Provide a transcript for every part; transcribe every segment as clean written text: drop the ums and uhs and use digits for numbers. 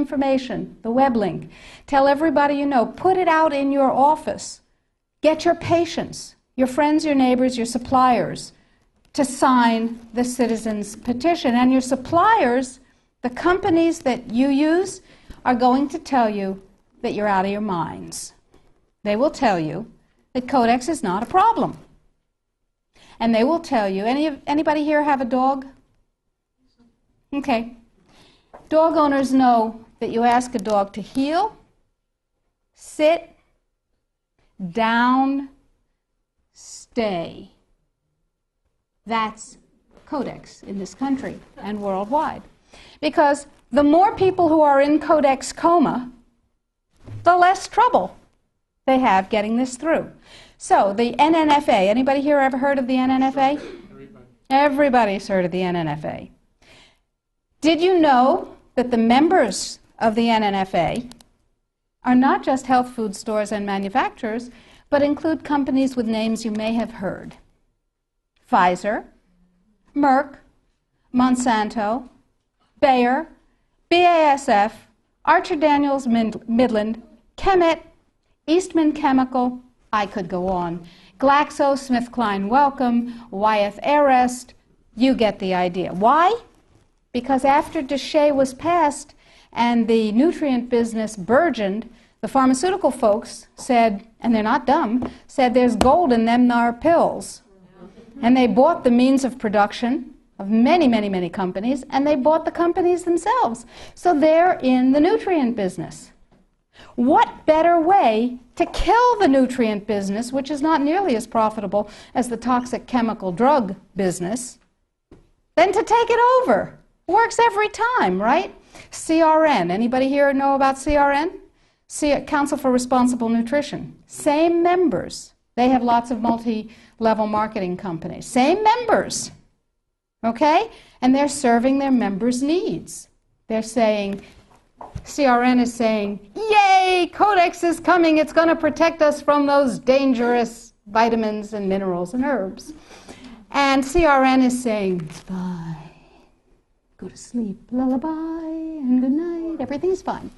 information, the web link. Tell everybody you know. Put it out in your office. Get your patients, your friends, your neighbors, your suppliers to sign the citizens' petition. And your suppliers, the companies that you use, are going to tell you that you're out of your minds. They will tell you that Codex is not a problem. And they will tell you, anybody here have a dog? Okay. Dog owners know that you ask a dog to heel, sit, down, stay. That's Codex in this country and worldwide. Because the more people who are in Codex coma, the less trouble they have getting this through. So the NNFA, anybody here ever heard of the NNFA? Everybody's heard of the NNFA. Did you know that the members of the NNFA are not just health food stores and manufacturers, but include companies with names you may have heard? Pfizer, Merck, Monsanto, Bayer, BASF, Archer Daniels Midland, Chemet, Eastman Chemical, I could go on, GlaxoSmithKline Wellcome, Wyeth Airest, you get the idea. Why? Because after DSHEA was passed and the nutrient business burgeoned, the pharmaceutical folks said, and they're not dumb, said there's gold in them thar pills. And they bought the means of production of many, many, many companies, and they bought the companies themselves. So they're in the nutrient business. What better way to kill the nutrient business, which is not nearly as profitable as the toxic chemical drug business, than to take it over? Works every time, right? CRN. Anybody here know about CRN? Council for Responsible Nutrition. Same members. They have lots of multi-level marketing companies. Same members. Okay? And they're serving their members' needs. They're saying, CRN is saying, yay, Codex is coming. It's going to protect us from those dangerous vitamins and minerals and herbs. And CRN is saying, it's fine. Go to sleep, lullaby, and good night. Everything's fine.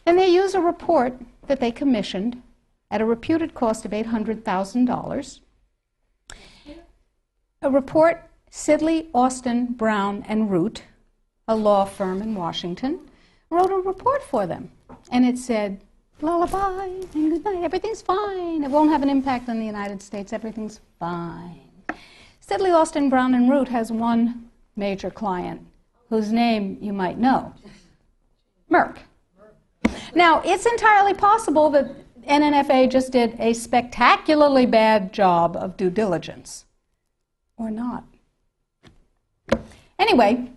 And they use a report that they commissioned at a reputed cost of $800,000. A report, Sidley, Austin, Brown, and Root, a law firm in Washington, wrote a report for them. And it said, lullaby, and good night. Everything's fine. It won't have an impact on the United States. Everything's fine. Sidley, Austin, Brown, and Root has one major client whose name you might know, Merck. Now, it's entirely possible that NNFA just did a spectacularly bad job of due diligence, or not. Anyway,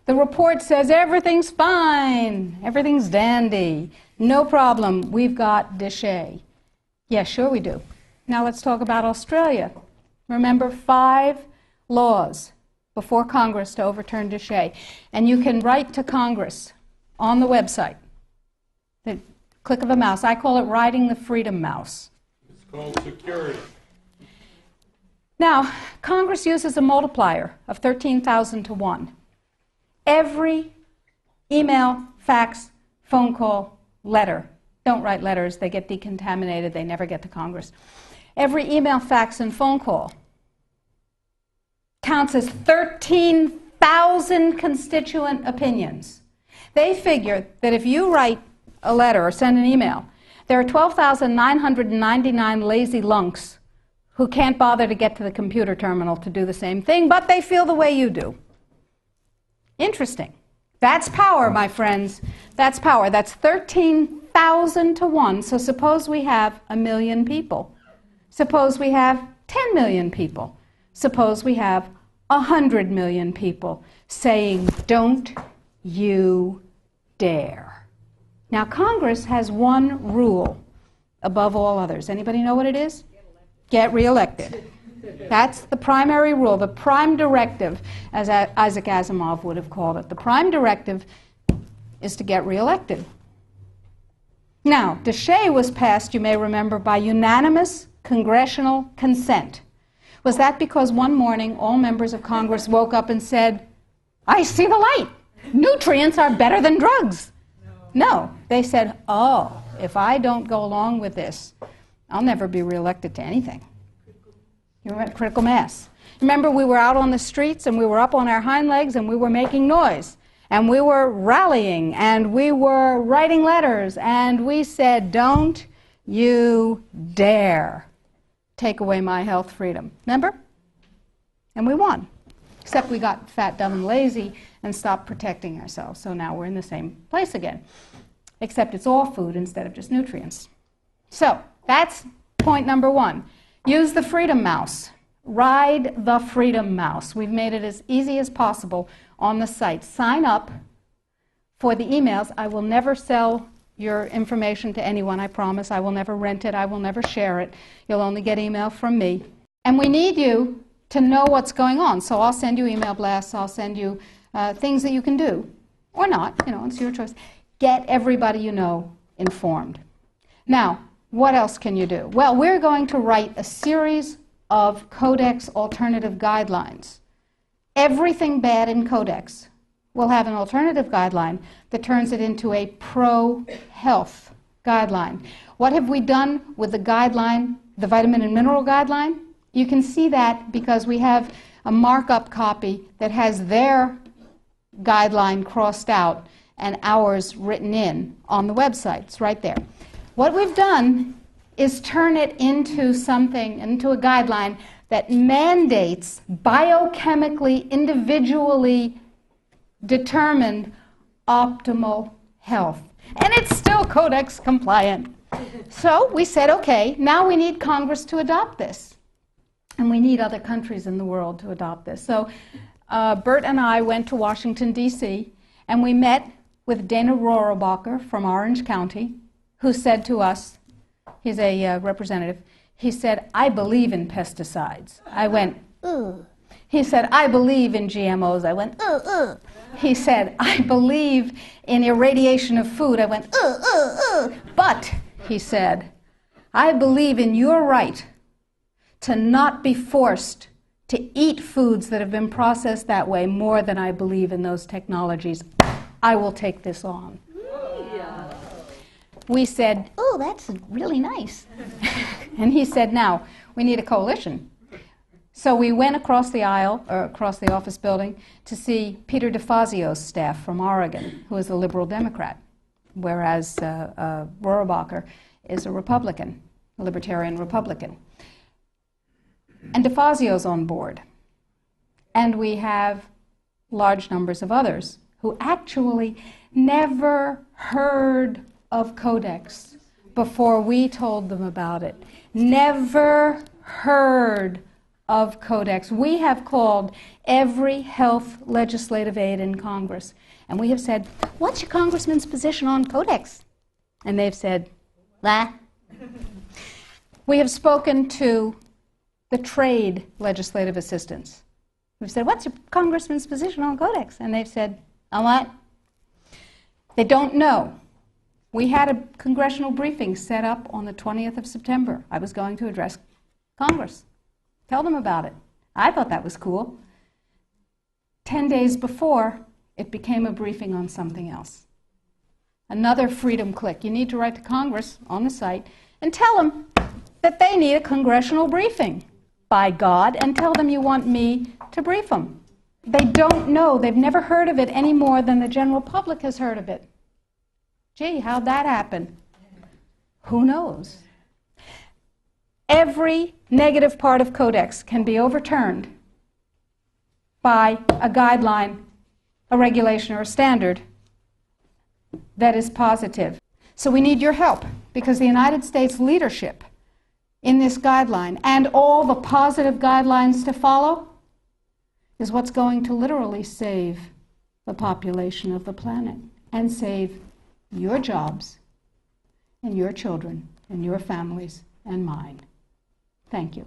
the report says everything's fine, everything's dandy, no problem, we've got DSHEA. Yeah, sure we do. Now let's talk about Australia. Remember, 5 laws before Congress to overturn DSHEA. And you can write to Congress on the website. The click of a mouse. I call it riding the freedom mouse. It's called security. Now, Congress uses a multiplier of 13,000 to 1. Every email, fax, phone call, letter. Don't write letters. They get decontaminated. They never get to Congress. Every email, fax, and phone call counts as 13,000 constituent opinions. They figure that if you write a letter or send an email, there are 12,999 lazy lunks who can't bother to get to the computer terminal to do the same thing, but they feel the way you do. Interesting. That's power, my friends. That's power. That's 13,000 to 1. So suppose we have 1 million people. Suppose we have 10 million people. Suppose we have 100 million people saying, don't you dare. Now, Congress has one rule above all others. Anybody know what it is? Get reelected. That's the primary rule, the prime directive, as Isaac Asimov would have called it. The prime directive is to get reelected. Now, DSHEA was passed, you may remember, by unanimous congressional consent. Was that because one morning all members of Congress woke up and said, I see the light. Nutrients are better than drugs. No, they said, oh, if I don't go along with this, I'll never be reelected to anything. You remember critical mass. Remember, we were out on the streets and we were up on our hind legs and we were making noise and we were rallying and we were writing letters and we said, don't you dare take away my health freedom. Remember? And we won. Except we got fat, dumb, and lazy and stopped protecting ourselves. So now we're in the same place again. Except it's all food instead of just nutrients. So that's point number one. Use the freedom mouse. Ride the freedom mouse. We've made it as easy as possible on the site. Sign up for the emails. I will never sell your information to anyone, I promise. I will never rent it. I will never share it. You'll only get email from me. And we need you to know what's going on. So I'll send you email blasts. I'll send you things that you can do. Or not. You know, it's your choice. Get everybody you know informed. Now, what else can you do? Well, we're going to write a series of Codex alternative guidelines. Everything bad in Codex will have an alternative guideline that turns it into a pro-health guideline. What have we done with the guideline, the vitamin and mineral guideline? You can see that because we have a markup copy that has their guideline crossed out and ours written in on the website. It's right there. What we've done is turn it into something, into a guideline that mandates biochemically, individually determined optimal health. And it's still Codex compliant. So we said, okay, now we need Congress to adopt this. And we need other countries in the world to adopt this. So Bert and I went to Washington, D.C., and we met with Dana Rohrabacher from Orange County, who said to us, he's a representative, he said, I believe in pesticides. I went, ugh. He said, I believe in GMOs. I went, ugh, ugh. He said, I believe in irradiation of food. I went, ugh, ugh, ugh. But, he said, I believe in your right to not be forced to eat foods that have been processed that way more than I believe in those technologies. I will take this on. Yeah. We said, oh, that's really nice. And he said, now, we need a coalition. So we went across the aisle, or across the office building, to see Peter DeFazio's staff from Oregon, who is a liberal Democrat, whereas Rohrabacher is a Republican, a libertarian Republican. And DeFazio's on board. And we have large numbers of others who actually never heard of Codex before we told them about it. Never heard of Codex. We have called every health legislative aide in Congress, and we have said, what's your congressman's position on Codex? And they've said, blah. We have spoken to the trade legislative assistants. We've said, what's your congressman's position on Codex? And they've said, on what? They don't know. We had a congressional briefing set up on the 20th of September. I was going to address Congress. Tell them about it. I thought that was cool. 10 days before, it became a briefing on something else. Another freedom click. You need to write to Congress on the site and tell them that they need a congressional briefing, by God, and tell them you want me to brief them. They don't know. They've never heard of it any more than the general public has heard of it. Gee, how'd that happen? Who knows? Every negative part of Codex can be overturned by a guideline, a regulation, or a standard that is positive. So we need your help, because the United States leadership in this guideline and all the positive guidelines to follow is what's going to literally save the population of the planet and save your jobs and your children and your families and mine. Thank you.